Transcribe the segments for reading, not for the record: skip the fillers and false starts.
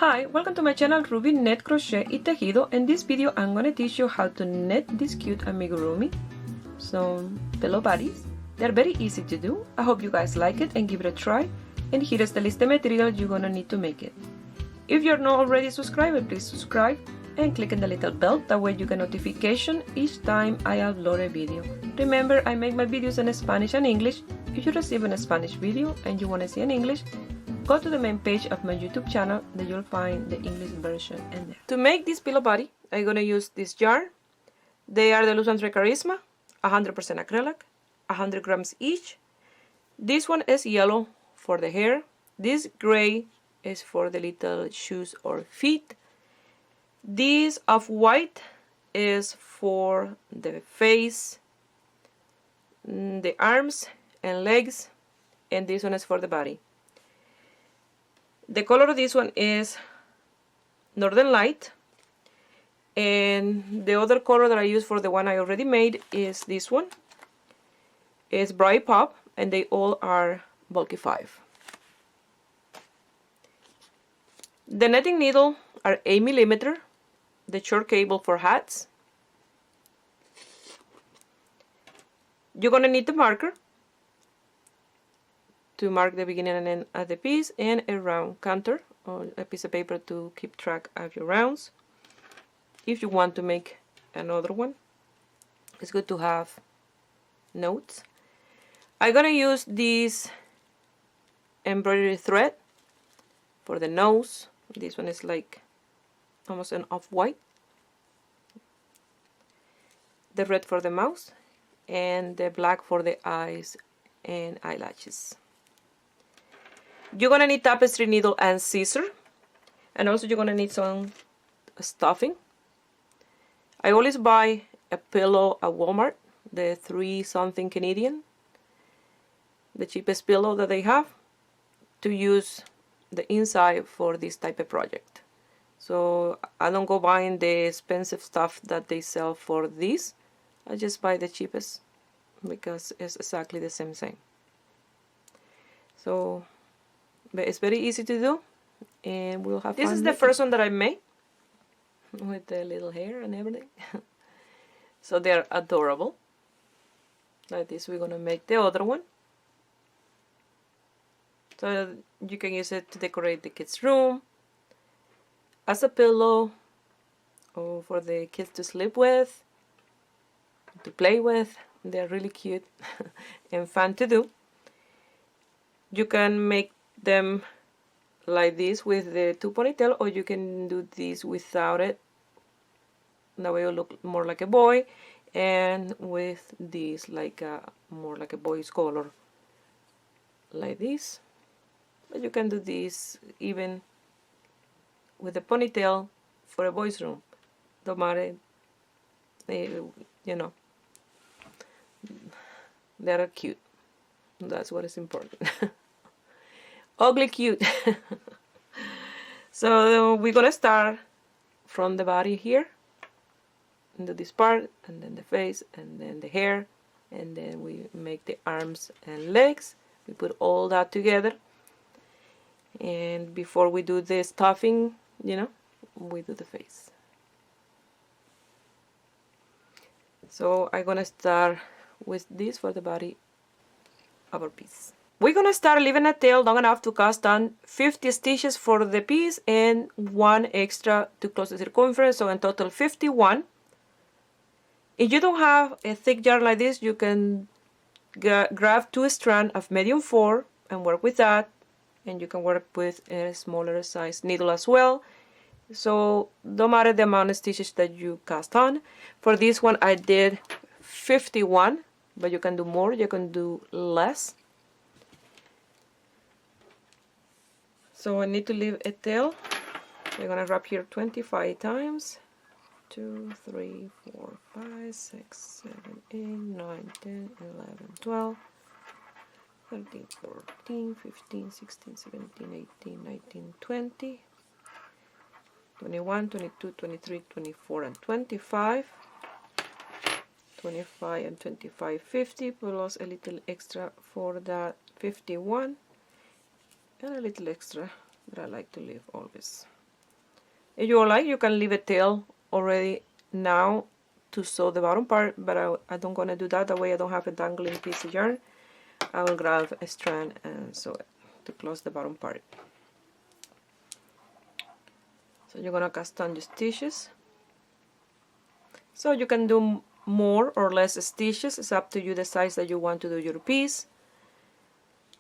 Hi, welcome to my channel Ruby Net Crochet y Tejido. In this video I'm going to teach you how to knit these cute amigurumi, some pillow bodies. They're very easy to do. I hope you guys like it and give it a try. And here is the list of material you're going to need to make it. If you're not already subscribed, please subscribe and click on the little bell, that way you get notification each time I upload a video. Remember, I make my videos in Spanish and English. If you receive a Spanish video and you want to see in English, go to the main page of my YouTube channel, that you'll find the English version in there. To make this pillow body, I'm going to use this yarn. They are the Loose and Thread Charisma, 100% acrylic, 100 grams each. This one is yellow for the hair. This gray is for the little shoes or feet. This of white is for the face, the arms and legs, and this one is for the body. The color of this one is Northern Light, and the other color that I use for the one I already made is this one. It's Bright Pop, and they all are bulky 5. The netting needle are 8mm, the short cable for hats. You're going to need the marker to mark the beginning and end of the piece, and a round counter or a piece of paper to keep track of your rounds. If you want to make another one, it's good to have notes. I'm gonna use this embroidery thread for the nose. This one is like almost an off-white. The red for the mouth, and the black for the eyes and eyelashes. You're gonna need tapestry needle and scissor, and also you're gonna need some stuffing. I always buy a pillow at Walmart, the 3-something Canadian, the cheapest pillow that they have, to use the inside for this type of project. So I don't go buying the expensive stuff that they sell for this. I just buy the cheapest because it's exactly the same thing. So, but it's very easy to do, and we'll have fun. This is the first one that I made with the little hair and everything. So they're adorable. Like this, we're gonna make the other one. So you can use it to decorate the kids' room, as a pillow, or for the kids to sleep with, to play with. They're really cute and fun to do. You can make them like this with the 2 ponytail, or you can do this without it. That way you'll look more like a boy, and with this like more like a boy's color, like this. But you can do this even with a ponytail for a boy's room. Don't matter, you know, they're cute. That's what is important. Ugly cute. So we're gonna start from the body here, into this part, and then the face, and then the hair, and then we make the arms and legs. We put all that together, and before we do the stuffing, you know, we do the face. So I'm gonna start with this for the body of our piece. We're gonna start leaving a tail long enough to cast on 50 stitches for the piece and 1 extra to close the circumference, so in total 51. If you don't have a thick yarn like this, you can grab 2 strands of medium 4 and work with that, and you can work with a smaller size needle as well. So don't matter the amount of stitches that you cast on. For this one I did 51, but you can do more, you can do less. So I need to leave a tail. We're gonna wrap here 25 times. 2, 3, 4, 5, 6, 7, 8, 9, 10, 11, 12, 13, 14, 15, 16, 17, 18, 19, 20, 21, 22, 23, 24, and 25. 25 and 25, 50, plus a little extra for that 51. and a little extra that I like to leave always. If you like, you can leave a tail already now to sew the bottom part, but I don't gonna do that. That way I don't have a dangling piece of yarn. I will grab a strand and sew it to close the bottom part. So you're gonna cast on your stitches. So you can do more or less stitches. It's up to you the size that you want to do your piece.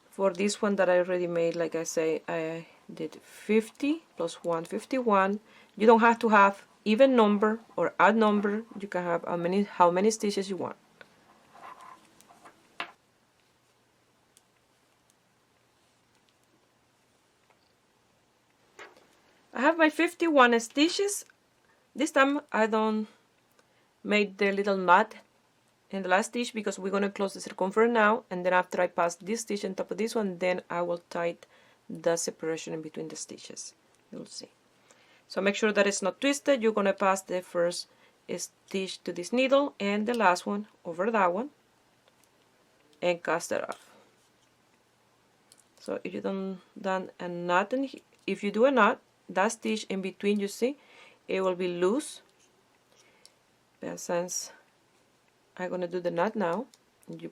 For this one that I already made, like I say, I did 50 plus 1, 51. You don't have to have even number or odd number. You can have how many stitches you want. I have my 51 stitches. This time I don't make the little knot in the last stitch because we're going to close the circumference now, and then after I pass this stitch on top of this one, then I will tie the separation in between the stitches. You'll see. So make sure that it's not twisted. You're going to pass the first stitch to this needle and the last one over that one and cast it off. So if you don't done a knot, if you do a knot, that stitch in between, you see, it will be loose. But since I'm going to do the knot now, you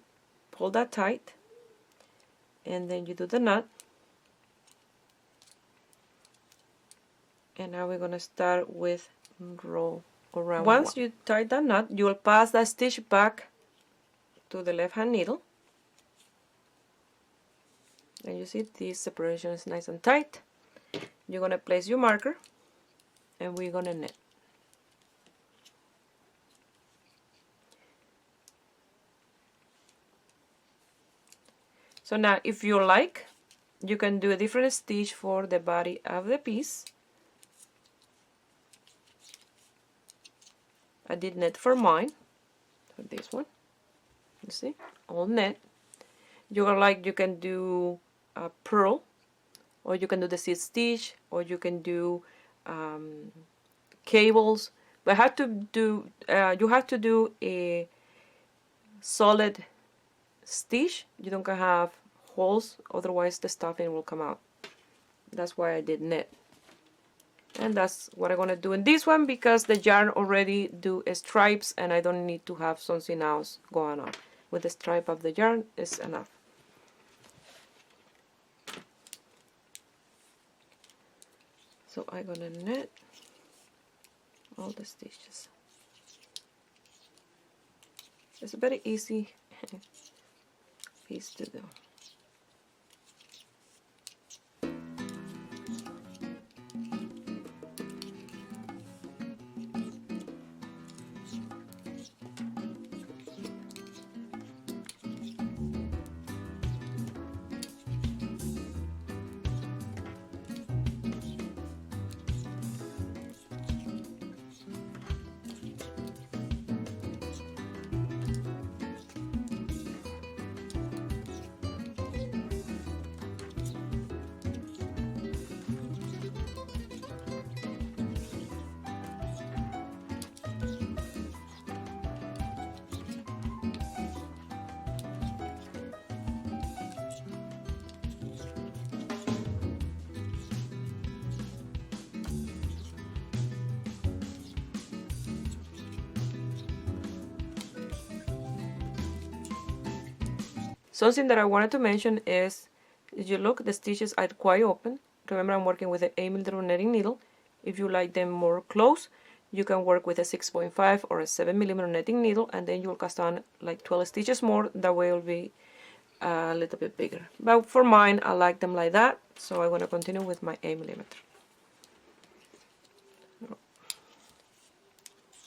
pull that tight and then you do the knot. And now we're going to start with row around. Once you tie that knot, you will pass that stitch back to the left hand needle. And you see this separation is nice and tight. You're going to place your marker and we're going to knit. So now if you like, you can do a different stitch for the body of the piece. I did knit for mine, for this one. You see, all knit. You can do a purl, or you can do the seed stitch, or you can do cables. But you have to do a solid stitch. You don't have holes, otherwise the stuffing will come out. That's why I did knit. And that's what I'm going to do in this one because the yarn already do stripes and I don't need to have something else going on. With the stripe of the yarn is enough. So I'm going to knit all the stitches. It's a very easy piece to do. Something that I wanted to mention is, if you look, the stitches are quite open. Remember, I'm working with an 8mm netting needle. If you like them more close, you can work with a 6.5 or a 7mm netting needle, and then you'll cast on like 12 stitches more. That way it will be a little bit bigger. But for mine, I like them like that, so I'm going to continue with my 8mm.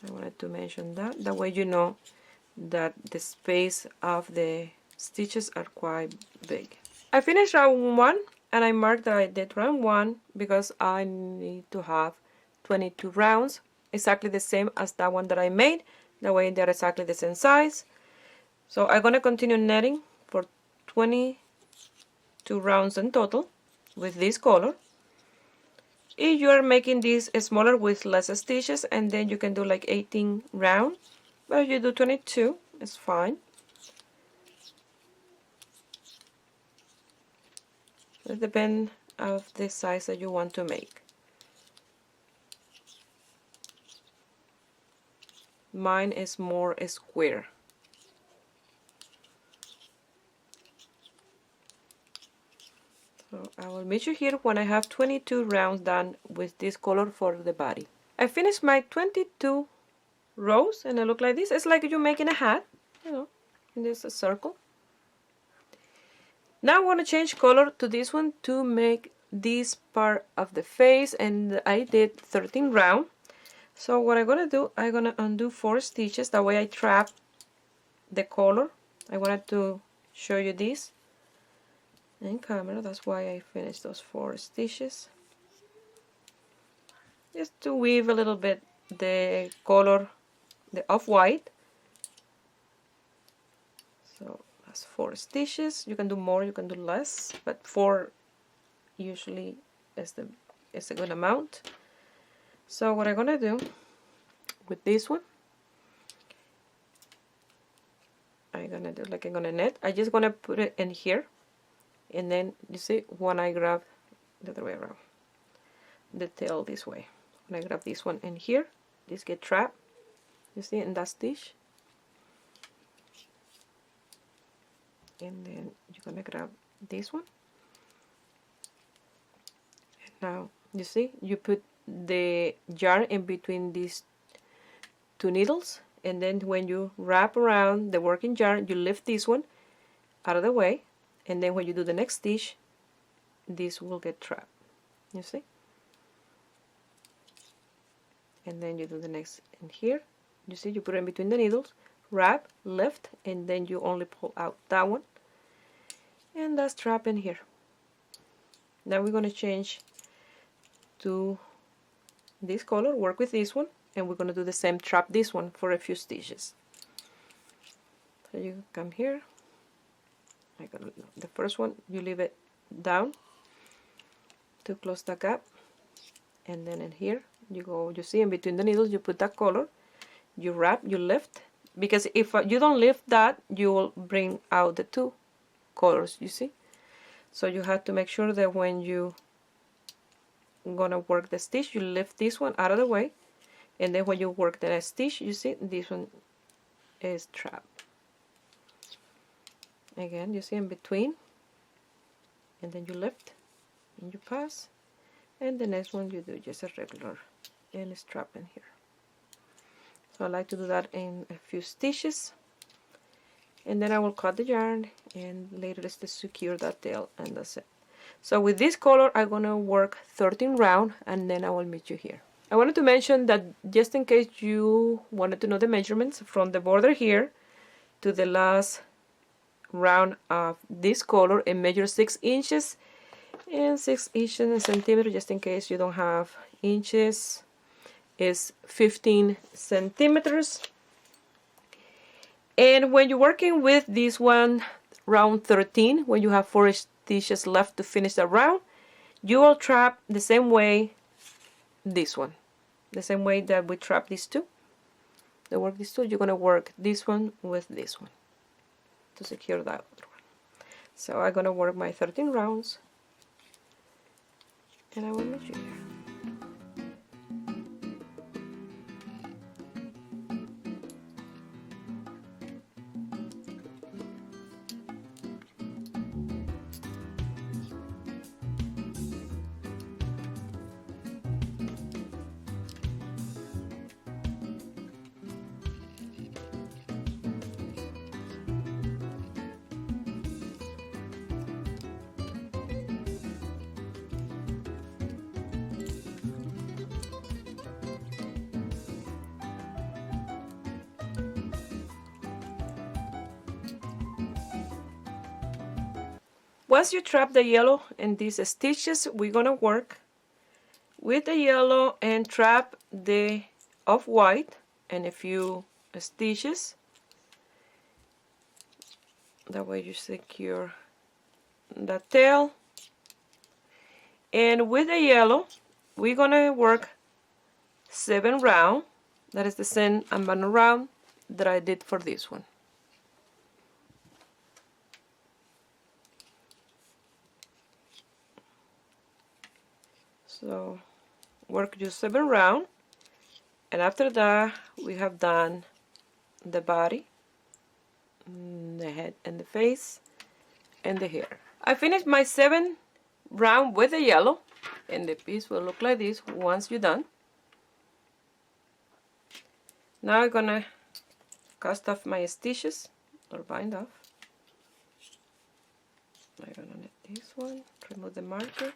I wanted to mention that. That way you know that the space of the stitches are quite big. I finished round 1 and I marked that I did round 1 because I need to have 22 rounds, exactly the same as that one that I made. That way they're exactly the same size. So I'm going to continue netting for 22 rounds in total with this color. If you are making this smaller with less stitches, and then you can do like 18 rounds, but if you do 22, it's fine. It depends on the size that you want to make. Mine is more square. So I will meet you here when I have 22 rounds done with this color for the body. I finished my 22 rows and it look like this. It's like you're making a hat, you know, and there's a circle. Now I want to change color to this one to make this part of the face, and I did 13 round. So what I'm gonna do, I'm gonna undo 4 stitches, that way I trap the color. I wanted to show you this in camera, that's why I finished those 4 stitches. Just to weave a little bit the color, the off-white. So that's 4 stitches. You can do more, you can do less, but 4 usually is a good amount. So what I'm gonna do with this one, I'm gonna do like I'm gonna knit. I just gonna put it in here, and then you see when I grab the other way around, the tail this way. When I grab this one in here, this get trapped. You see in that stitch, and then you're gonna grab this one. And now you see you put the yarn in between these 2 needles, and then when you wrap around the working yarn, you lift this one out of the way, and then when you do the next stitch, this will get trapped. You see? And then you do the next in here. You see, you put it in between the needles, wrap, lift, and then you only pull out that one, and that's trapped in here. Now we're going to change to this color, work with this one, and we're going to do the same, trap this one for a few stitches. So you come here, the first one you leave it down to close the gap, and then in here you go, you see in between the needles you put that color, you wrap, you lift, because if you don't lift that, you will bring out the 2 colors, you see. So you have to make sure that when you gonna work the stitch, you lift this one out of the way, and then when you work the next stitch, you see this one is trapped. Again, you see in between, and then you lift and you pass, and the next one you do just a regular and it's trapped in here. So I like to do that in a few stitches, and then I will cut the yarn, and later is to secure that tail, and that's it. So with this color I'm gonna work 13 round, and then I will meet you here. I wanted to mention that just in case you wanted to know the measurements from the border here to the last round of this color, and measure 6 inches and 6 inches in centimeters, just in case you don't have inches, is 15 centimeters. And when you're working with this one, round 13, when you have 4 stitches left to finish the round, you will trap the same way this one, the same way that we trap these 2. To work these 2, you're gonna work this one with this one to secure that other one. So I'm gonna work my 13 rounds, and I will meet you here. Once you trap the yellow in these stitches, we're gonna work with the yellow and trap the off-white in a few stitches. That way you secure the tail. And with the yellow, we're gonna work 7 round. That is the same amount of round that I did for this one. So work just 7 round, And after that we have done the body, the head and the face and the hair. I finished my 7 round with the yellow, and the piece will look like this once you're done. Now I'm gonna cast off my stitches or bind off. I'm gonna knit this one, remove the marker.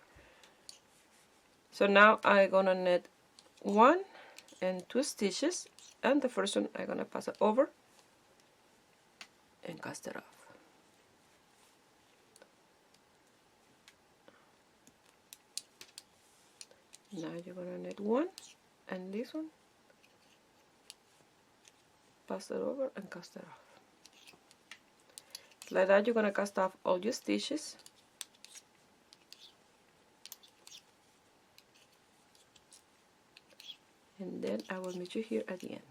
So now I'm gonna knit 1 and 2 stitches, and the first one I'm gonna pass it over and cast it off. Now you're gonna knit 1 and this one, pass it over and cast it off. Like that you're gonna cast off all your stitches. And then I will meet you here at the end.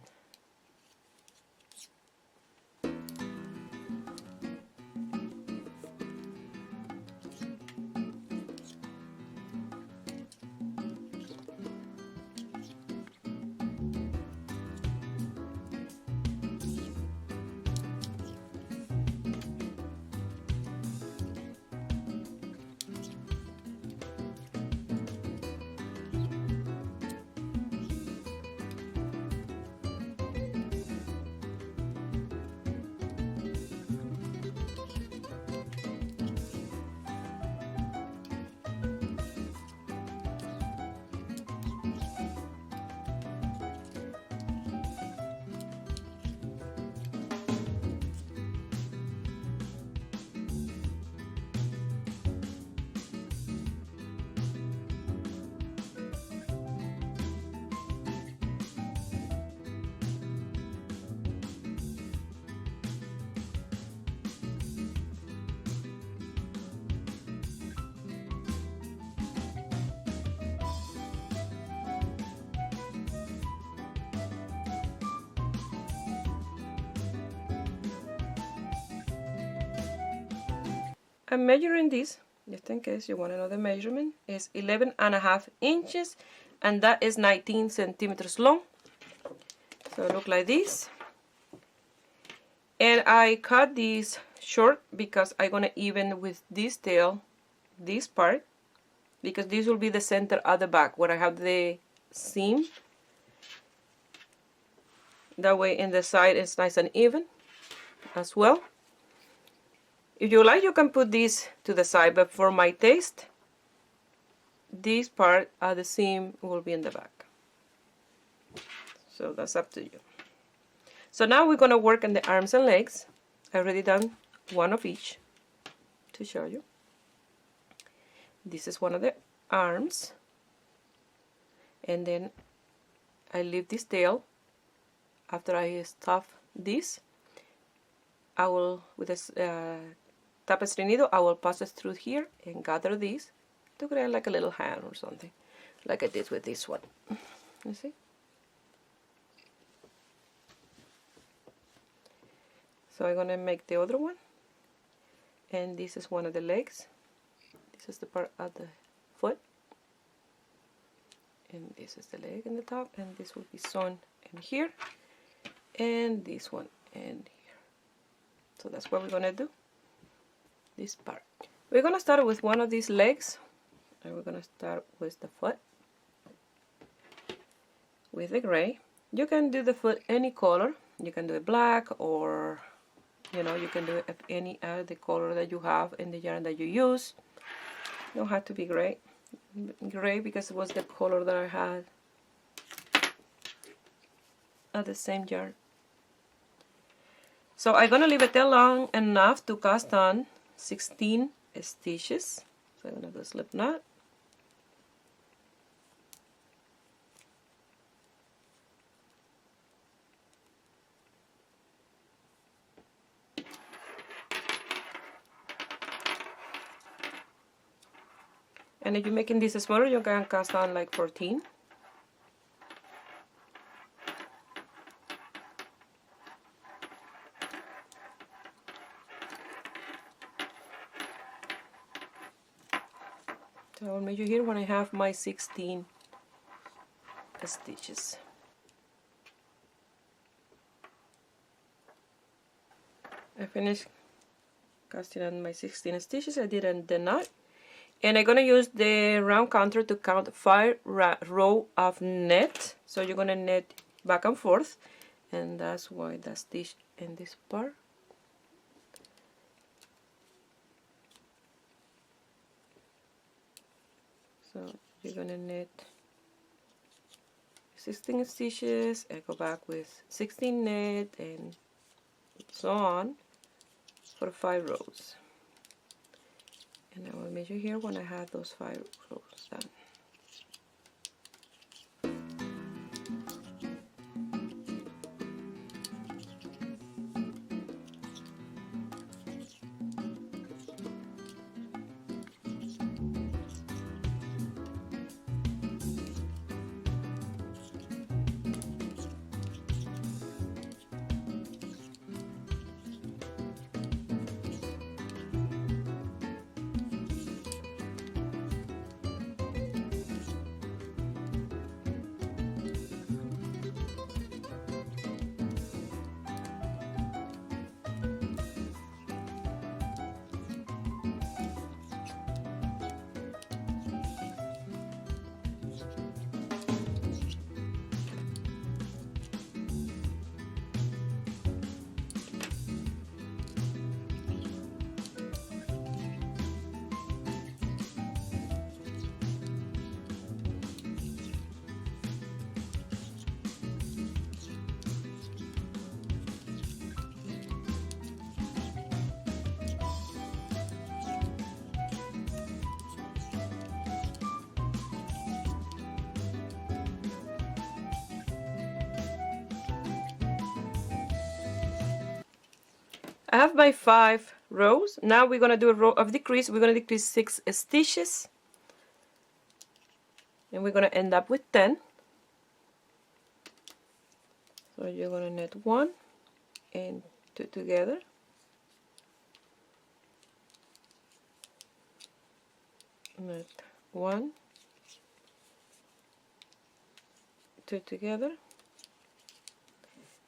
I'm measuring this, just in case you want to know the measurement. It's 11.5 inches, and that is 19 centimeters long. So it looks like this. And I cut this short because I'm gonna even with this tail, this part, because this will be the center of the back where I have the seam. That way in the side it's nice and even as well. If you like, you can put this to the side, but for my taste, this part of the seam will be in the back. So that's up to you. So now we're going to work on the arms and legs. I already done one of each to show you. This is one of the arms. And then I leave this tail. After I stuff this, I will, with this tapestry needle, I will pass it through here and gather this to create like a little hand or something, like I did with this one. You see? So I'm gonna make the other one, and this is one of the legs. This is the part of the foot, and this is the leg in the top, and this will be sewn in here, and this one in here. So that's what we're gonna do. This part. We're gonna start with one of these legs, and we're gonna start with the foot with the gray. You can do the foot any color. You can do it black, or you know, you can do it any the color that you have in the yarn that you use. You don't have to be gray. Gray because it was the color that I had at the same yarn. So I'm gonna leave it there long enough to cast on 16 stitches. So I'm gonna do a slip knot. And if you're making this smaller, you can cast on like 14. So I'll measure here when I have my 16 stitches. I finished casting on my 16 stitches I did in the knot, and I'm gonna use the round counter to count 5 rows of net. So you're gonna knit back and forth, and that's why the stitch in this part. So you're gonna knit 16 stitches and go back with 16 net and so on for 5 rows. And I will measure here when I have those 5 rows done. I have my 5 rows. Now we're going to do a row of decrease. We're going to decrease 6 stitches. And we're going to end up with 10. So you're going to knit 1 and 2 together. Knit 1, 2 together.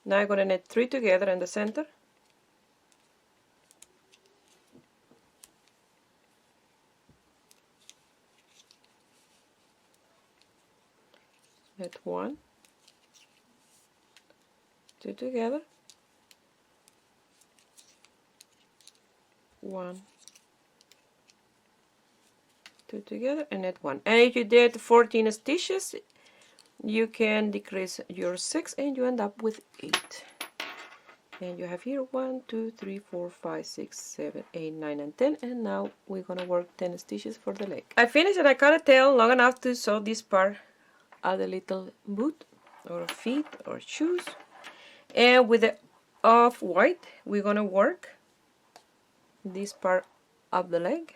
Now I'm going to knit 3 together in the center. Knit 1, 2 together, 1, 2 together, and knit 1. And if you did 14 stitches, you can decrease your 6 and you end up with 8. And you have here 1, 2, 3, 4, 5, 6, 7, 8, 9, and 10. And now we're gonna work 10 stitches for the leg. I finished and I cut a tail long enough to sew this part of the little boot or feet or shoes. And with the off-white, we're gonna work this part of the leg.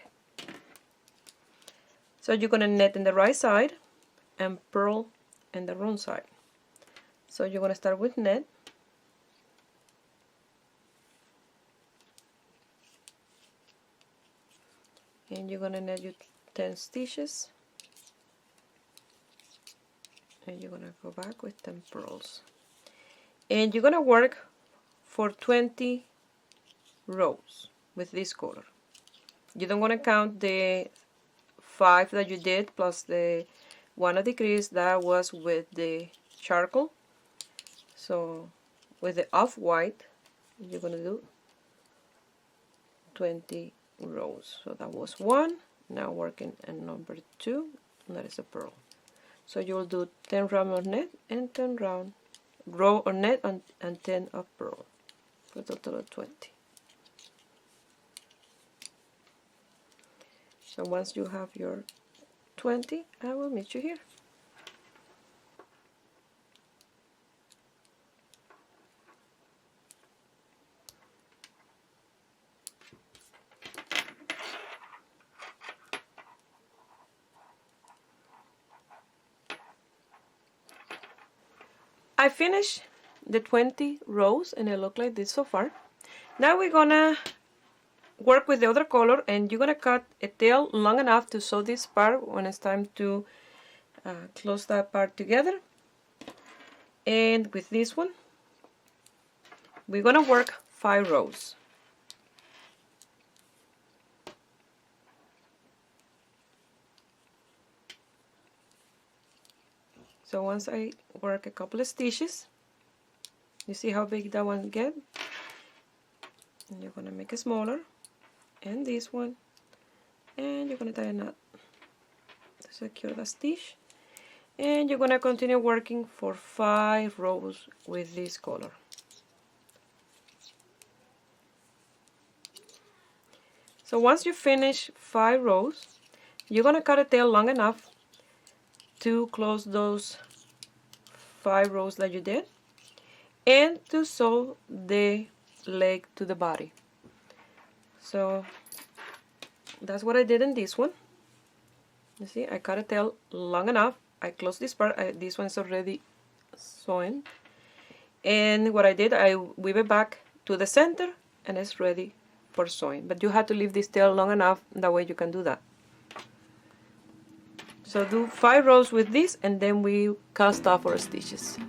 So you're gonna knit in the right side and purl in the wrong side. So you're gonna start with knit. And you're gonna knit your 10 stitches. And you're gonna go back with 10 purls. And you're gonna work for 20 rows with this color. You don't want to count the 5 that you did plus the one of decrease that was with the charcoal. So with the off-white, you're gonna do 20 rows. So that was 1. Now working on number 2, and that is a purl. So you will do 10 round of net and 10 round row or net and 10 of purl for a total of 20. So once you have your 20, I will meet you here. I finished the 20 rows and it look like this so far. Now we're gonna work with the other color, and you're gonna cut a tail long enough to sew this part when it's time to close that part together. And with this one, we're gonna work 5 rows. So once I work a couple of stitches, you see how big that one get? And you're gonna make it smaller, and this one, and you're gonna tie a knot to secure the stitch, and you're gonna continue working for 5 rows with this color. So once you finish 5 rows, you're gonna cut a tail long enough to close those 5 rows that you did, and to sew the leg to the body. So that's what I did in this one. You see, I cut a tail long enough. I closed this part. This one's already sewn, and what I did, I weave it back to the center, and it's ready for sewing. But you have to leave this tail long enough, that way you can do that. So do 5 rows with this, and then we cast off our stitches.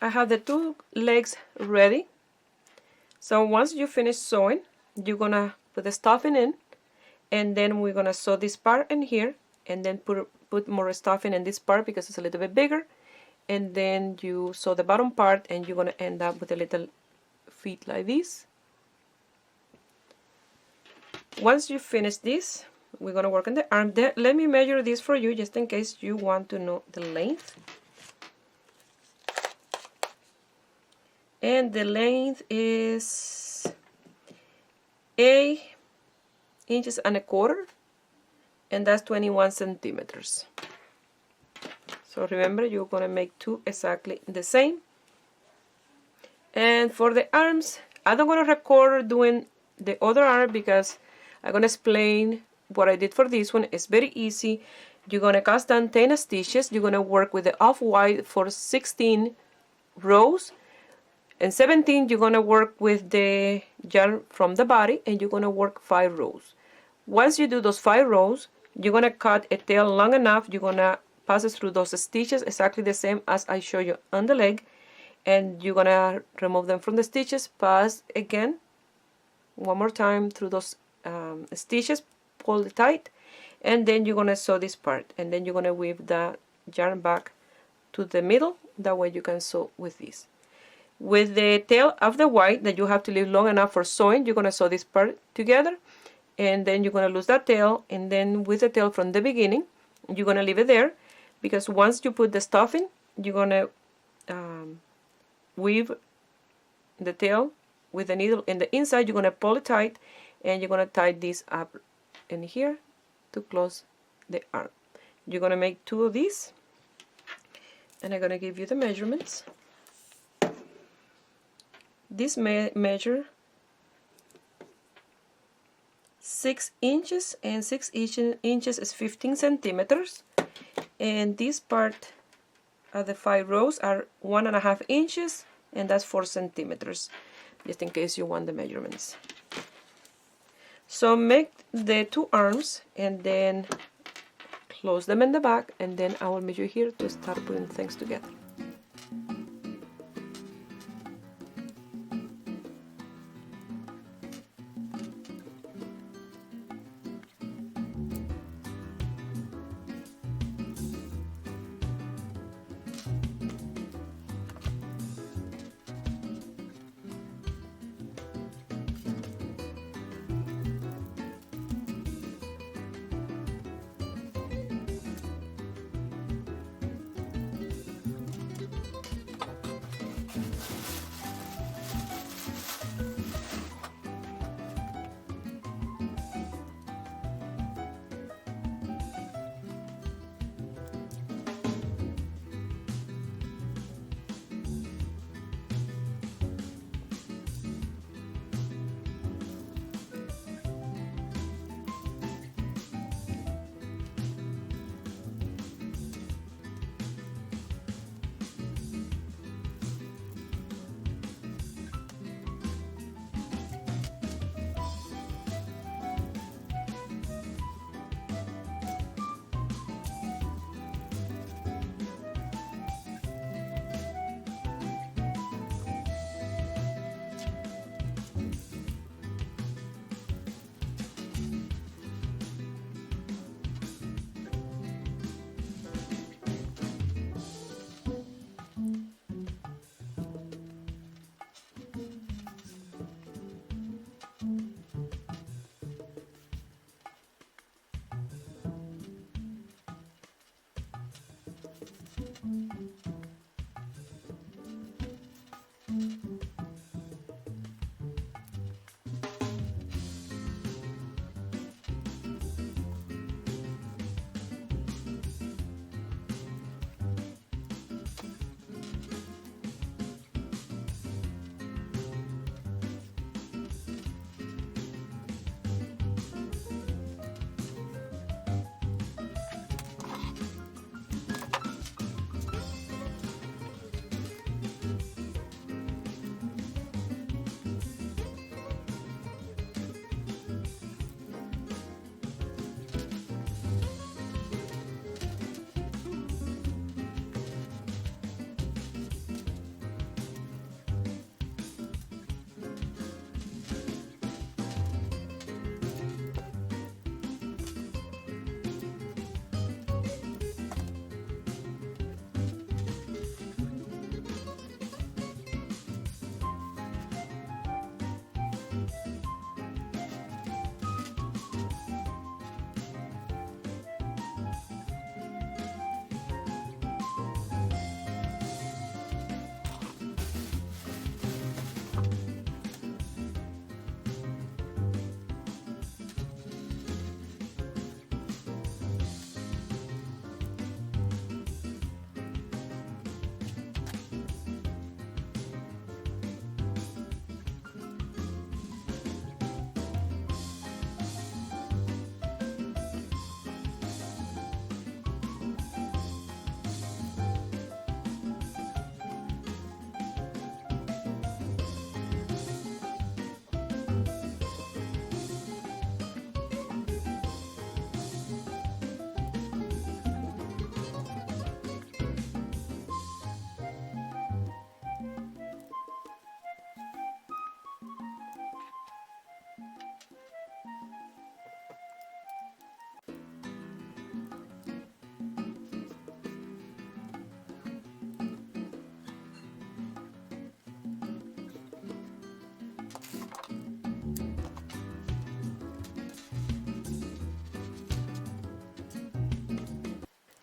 I have the 2 legs ready. So once you finish sewing, you're gonna put the stuffing in, and then we're gonna sew this part in here, and then put more stuffing in this part because it's a little bit bigger, and then you sew the bottom part, and you're gonna end up with a little feet like this. Once you finish this, we're gonna work on the arm. Let me measure this for you just in case you want to know the length. And the length is 8 inches and a quarter, and that's 21 centimeters. So remember, you're going to make 2 exactly the same. And for the arms, I don't want to record doing the other arm because I'm going to explain what I did for this one. It's very easy. You're going to cast down 10 stitches. You're going to work with the off-white for 16 rows. And 17, you're going to work with the yarn from the body, and you're going to work 5 rows. Once you do those 5 rows, you're going to cut a tail long enough. You're going to pass it through those stitches exactly the same as I show you on the leg. And you're going to remove them from the stitches, pass again, one more time through those stitches, pull it tight, and then you're going to sew this part. And then you're going to weave the yarn back to the middle. That way you can sew with this. With the tail of the white that you have to leave long enough for sewing, you're going to sew this part together, and then you're going to lose that tail, and then with the tail from the beginning, you're going to leave it there, because once you put the stuffing, you're going to weave the tail with the needle in the inside. You're going to pull it tight, and you're going to tie this up in here to close the arm. You're going to make 2 of these, and I'm going to give you the measurements. This measure 6 inches, and 6 inches is 15 centimeters. And this part of the 5 rows are 1.5 inches, and that's 4 centimeters, just in case you want the measurements. So make the 2 arms, and then close them in the back, and then I will meet you here to start putting things together.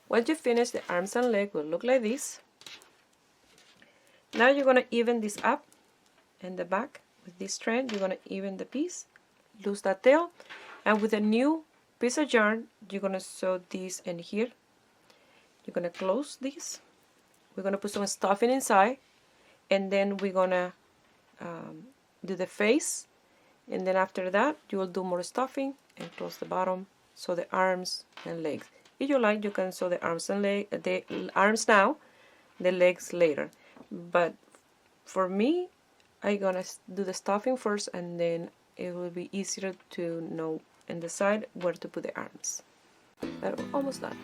Once you finish, the arms and leg will look like this. Now you're going to even this up in the back with this strand. You're going to even the piece, lose that tail, and with a new piece of yarn, you're going to sew this in here. You're going to close this. We're going to put some stuffing inside, and then we're going to do the face, and then after that you will do more stuffing and close the bottom, sew the arms and legs. If you like, you can sew the arms and the arms now, the legs later, but for me, I'm gonna do the stuffing first, and then it will be easier to know and decide where to put the arms. But almost done.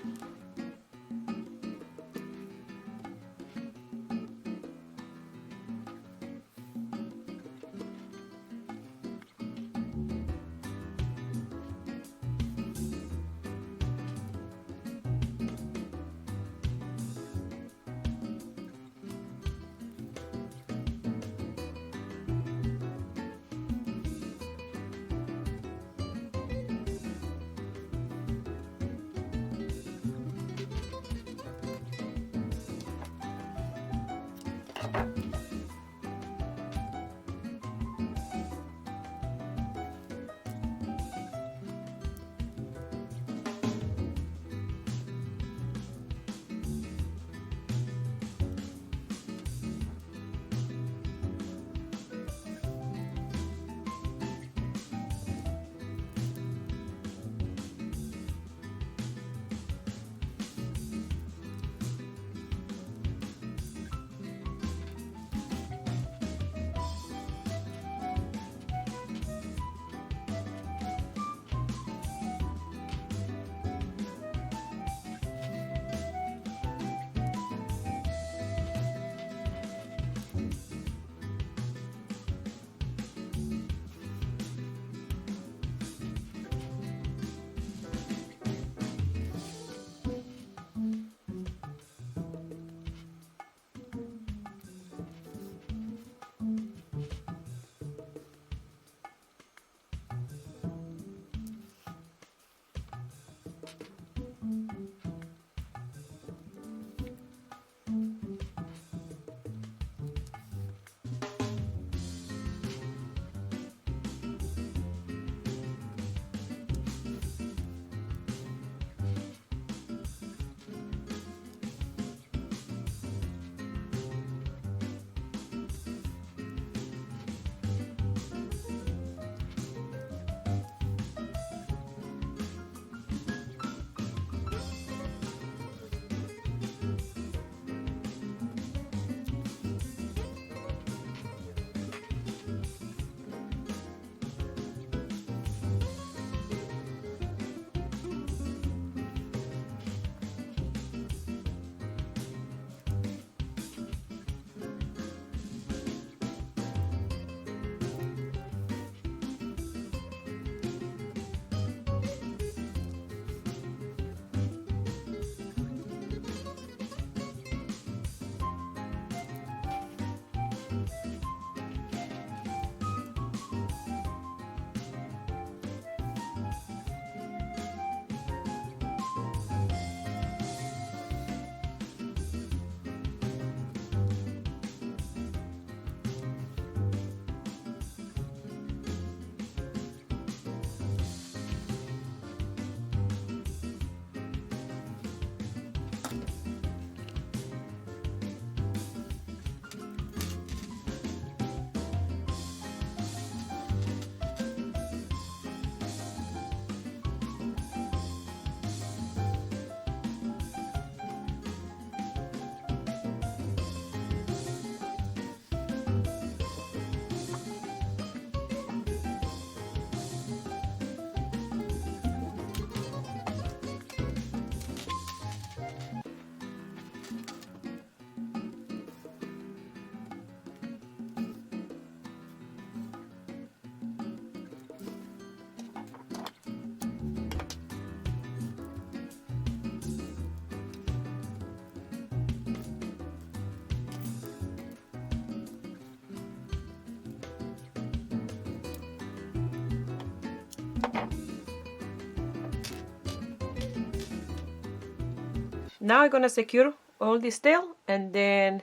Now I'm gonna secure all this tail, and then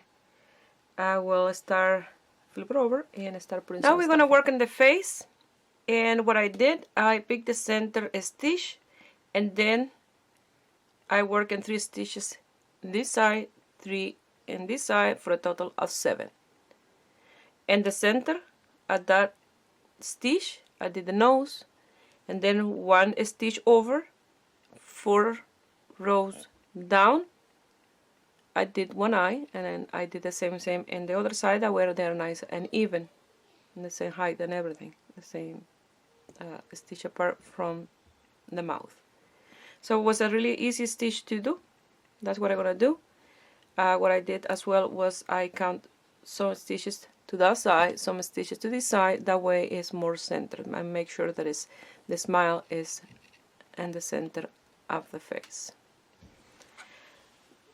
I will start flip it over and start putting. Now we're gonna work on the face, and what I did, I picked the center stitch, and then I work in 3 stitches on this side, 3 in this side, for a total of 7. And the center at that stitch, I did the nose, and then 1 stitch over, 4 rows down, I did 1 eye, and then I did the same in the other side. That way they're nice and even, and the same height and everything, the same stitch apart from the mouth. So it was a really easy stitch to do. That's what I'm gonna do. What I did as well was I count some stitches to that side, some stitches to this side. That way it's more centered, and make sure that the smile is in the center of the face.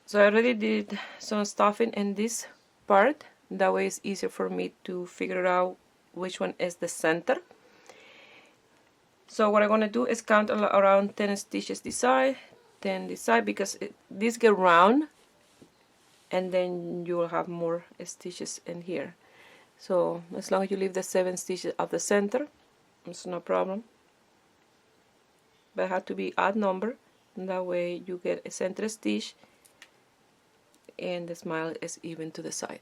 So I already did some stuffing in this part. That way it's easier for me to figure out which one is the center. So what I'm gonna do is count around 10 stitches this side, 10 this side, because these get round, and then you will have more stitches in here. So as long as you leave the 7 stitches of the center, it's no problem. But it has to be odd number, and that way you get a center stitch, and the smile is even to the side.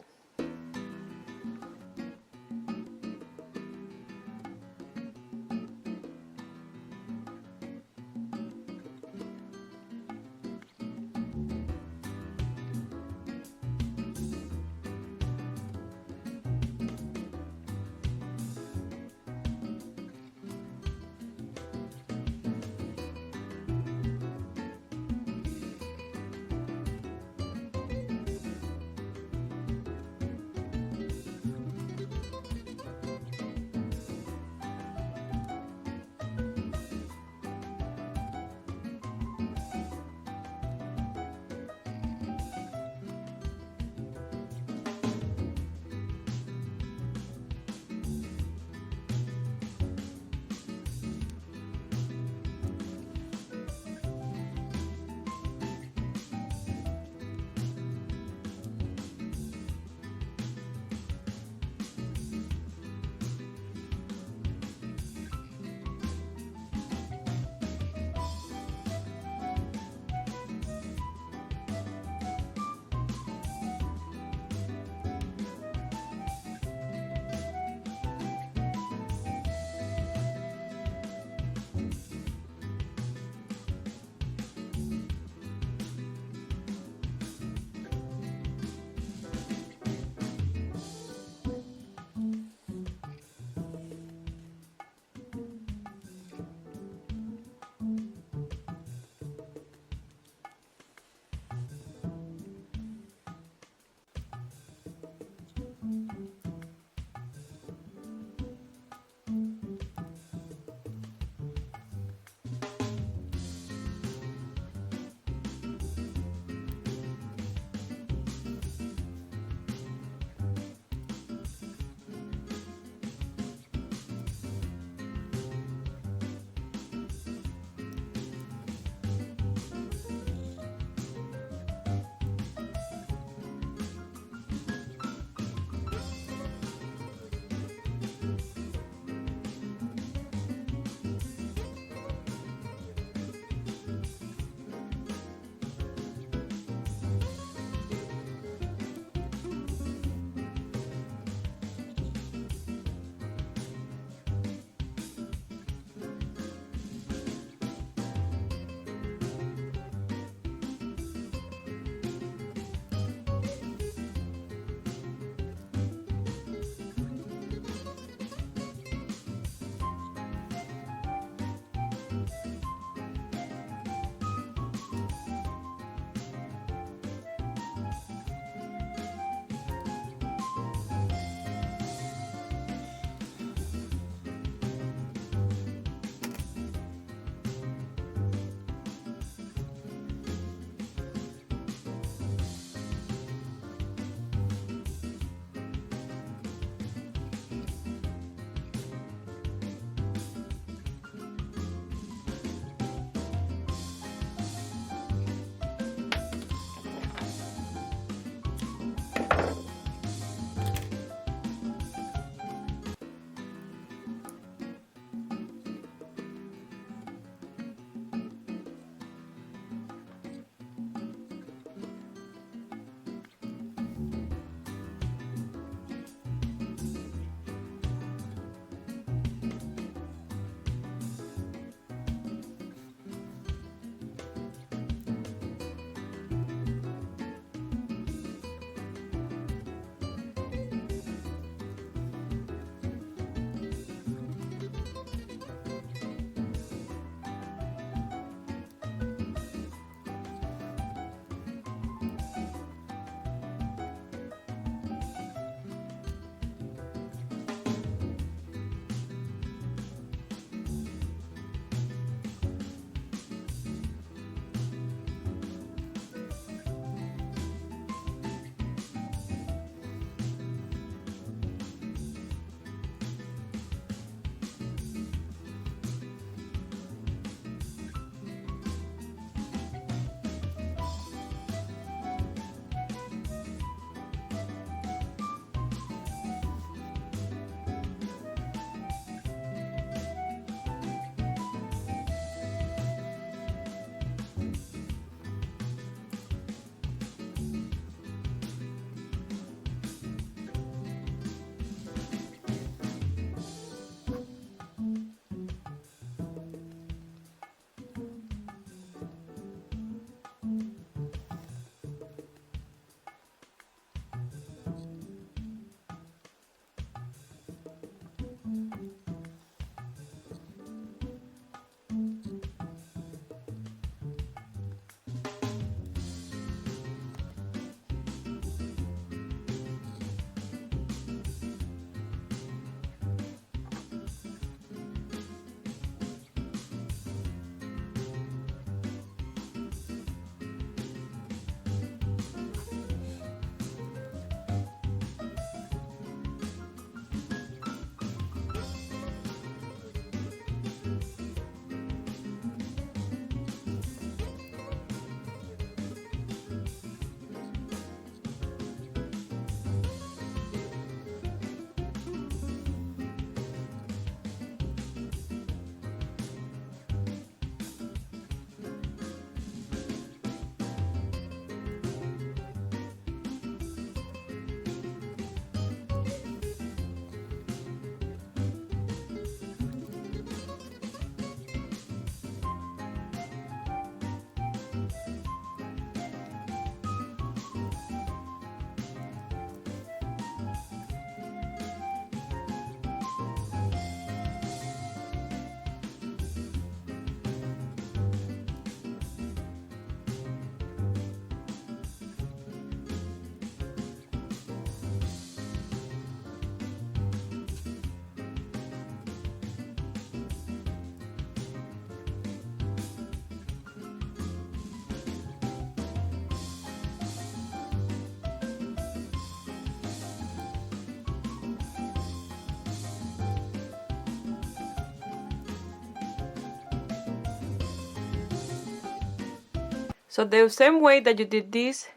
So the same way that you did this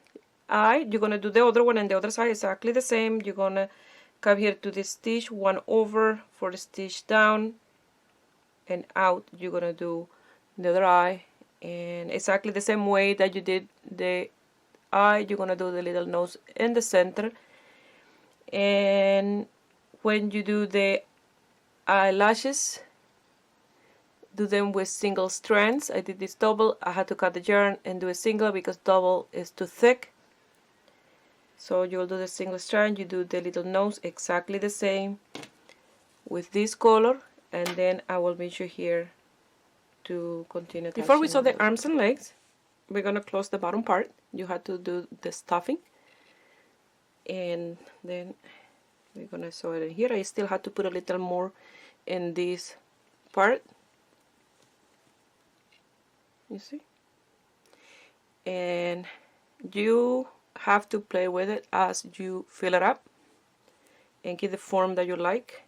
eye, you're gonna do the other one, and the other side exactly the same. You're gonna come here to this stitch, 1 over for the stitch down, and out you're gonna do the other eye, and exactly the same way that you did the eye, you're gonna do the little nose in the center. And when you do the eyelashes, do them with single strands. I did this double. I had to cut the yarn and do a single because double is too thick. So you'll do the single strand, you do the little nose exactly the same with this color, and then I will meet you here to continue. Before we sew the arms and legs, we're gonna close the bottom part. You have to do the stuffing, and then we're gonna sew it in here. I still have to put a little more in this part, you see, and you have to play with it as you fill it up and get the form that you like,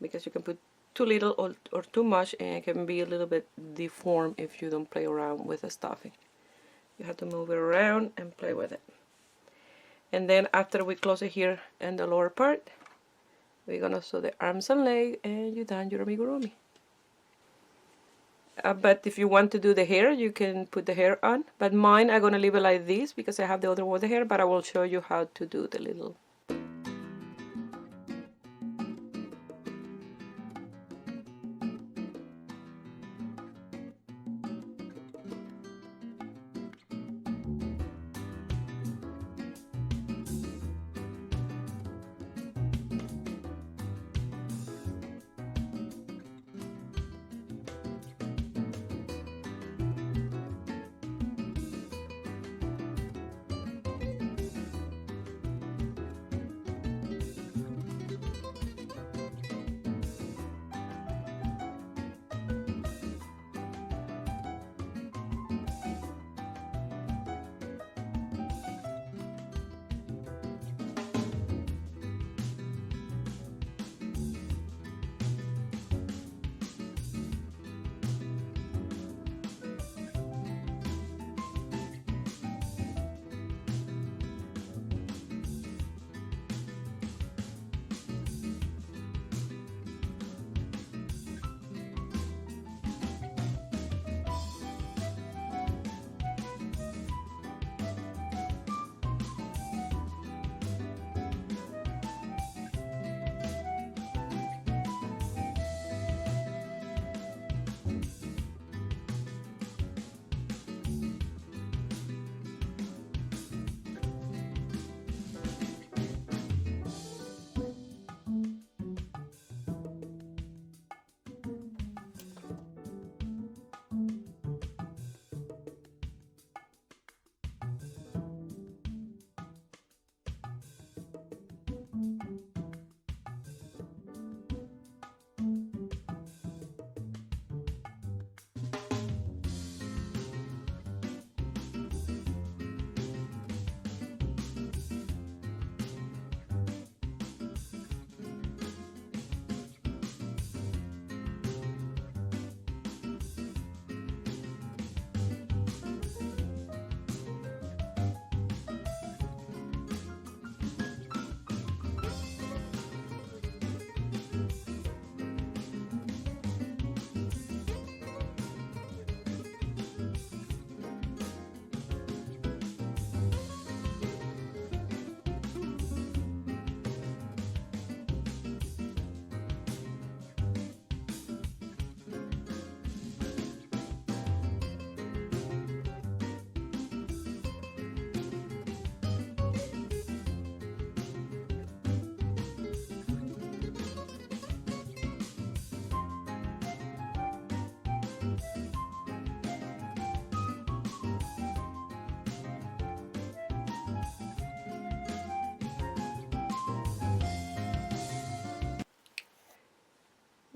because you can put too little or too much, and it can be a little bit deformed if you don't play around with the stuffing. You have to move it around and play with it. And then after we close it here in the lower part, we're gonna sew the arms and legs, and you're done your amigurumi. But if you want to do the hair, you can put the hair on, but mine I'm gonna leave it like this because I have the other one with the hair, but I will show you how to do the little.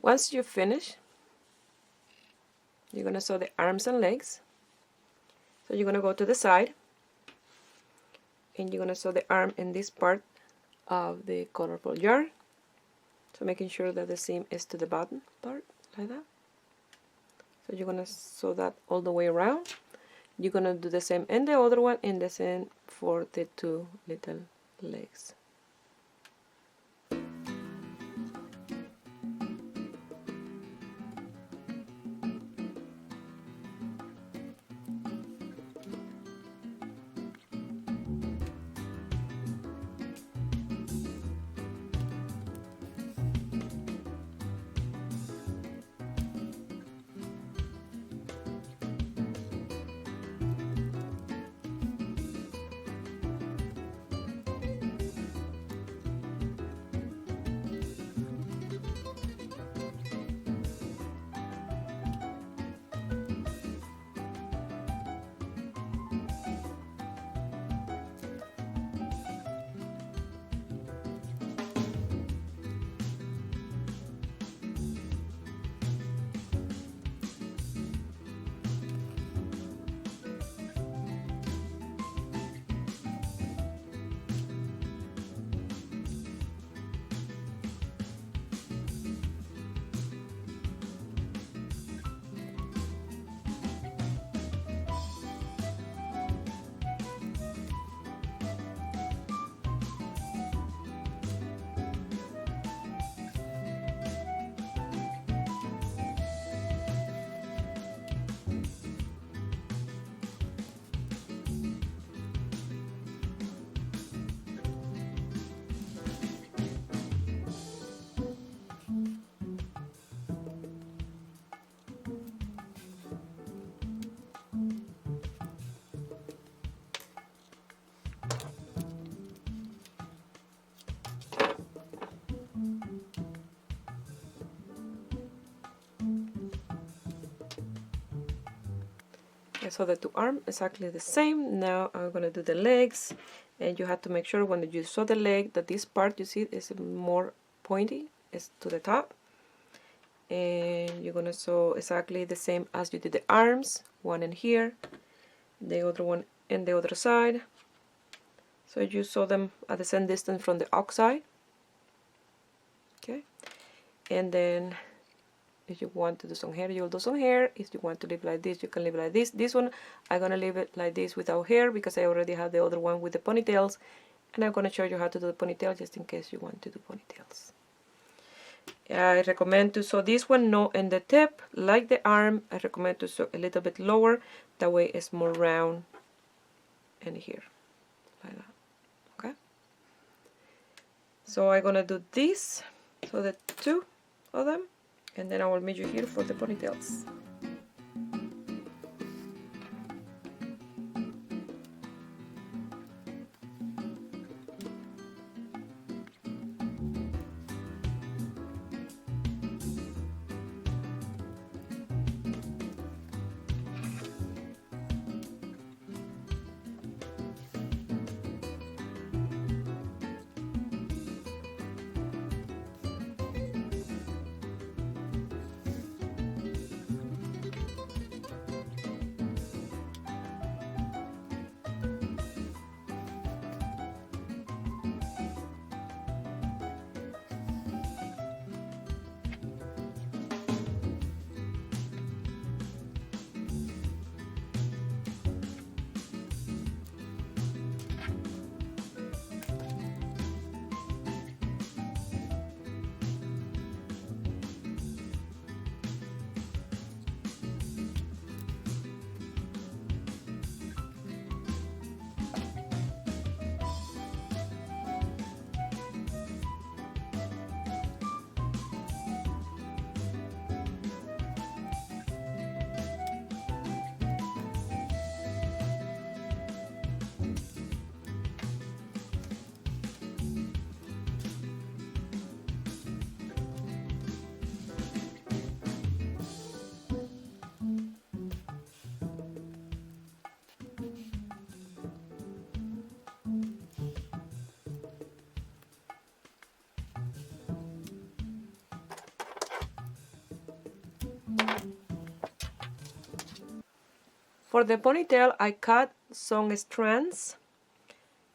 Once you finish, you're going to sew the arms and legs. So you're going to go to the side, and you're going to sew the arm in this part of the colorful yarn. So making sure that the seam is to the bottom part, like that. So you're going to sew that all the way around. You're gonna do the same in the other one and the same for the two little legs. I saw the two arms exactly the same. Now I'm gonna do the legs, and you have to make sure when you saw the leg that this part you see is more pointy, is to the top, and you're gonna sew exactly the same as you did the arms, one in here, the other one in the other side. So you sew them at the same distance from the outside. Okay, and then if you want to do some hair, you'll do some hair. If you want to leave like this, you can leave like this. This one, I'm gonna leave it like this without hair because I already have the other one with the ponytails, and I'm gonna show you how to do the ponytail just in case you want to do ponytails. I recommend to sew this one not in the tip like the arm. I recommend to sew a little bit lower. That way it's more round in here, like that. Okay. So I'm gonna do this. So the two of them. And then I will meet you here for the ponytails. For the ponytail, I cut some strands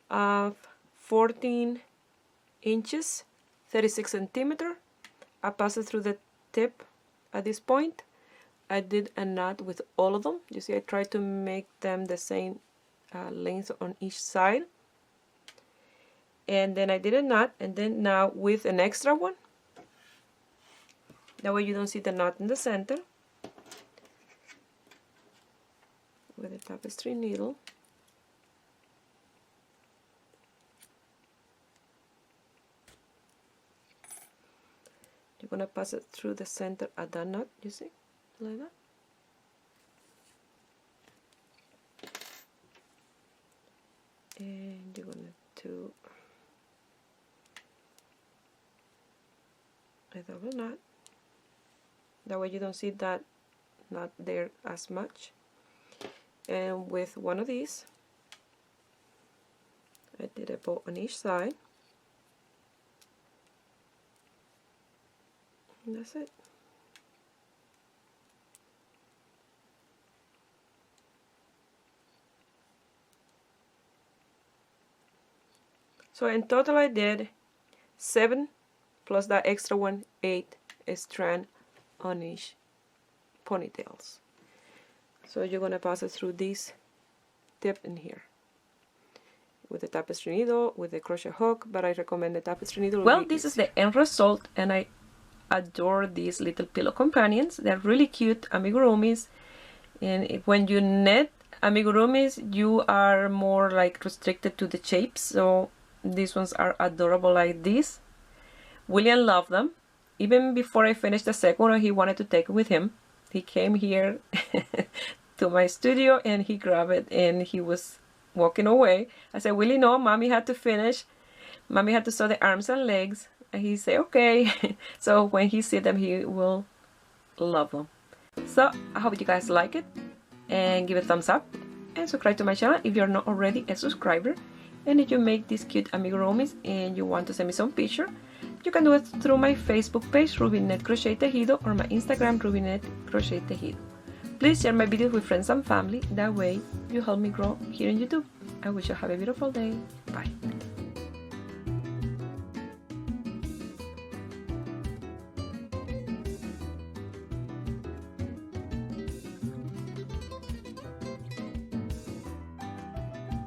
of 14 inches, 36 centimeters. I pass it through the tip at this point. I did a knot with all of them. You see, I tried to make them the same length on each side. And then I did a knot, and then now with an extra one. That way you don't see the knot in the center. With a tapestry needle. You're going to pass it through the center at that knot, you see, like that. And you're going to do a double knot. That way you don't see that knot there as much. And with one of these, I did a bow on each side. And that's it. So in total I did 7 plus that extra one, 8 strand on each ponytails. So you're going to pass it through this tip in here with the tapestry needle, with the crochet hook, but I recommend the tapestry needle. Well, this is the end result, and I adore these little pillow companions. They're really cute amigurumis, and when you knit amigurumis you are more like restricted to the shapes, so these ones are adorable like this. William loved them. Even before I finished the second one, he wanted to take it with him. He came here to my studio and he grabbed it and he was walking away. I said, Willie, no, mommy had to finish. Mommy had to sew the arms and legs. And he said, okay. So when he sees them, he will love them. So I hope you guys like it, and give it a thumbs up and subscribe to my channel if you're not already a subscriber. And if you make these cute amigurumis and you want to send me some picture, you can do it through my Facebook page, Rubynet Crochet Tejido, or my Instagram, Rubynet Crochet Tejido. Please share my videos with friends and family. That way you help me grow here on YouTube. I wish you have a beautiful day. Bye.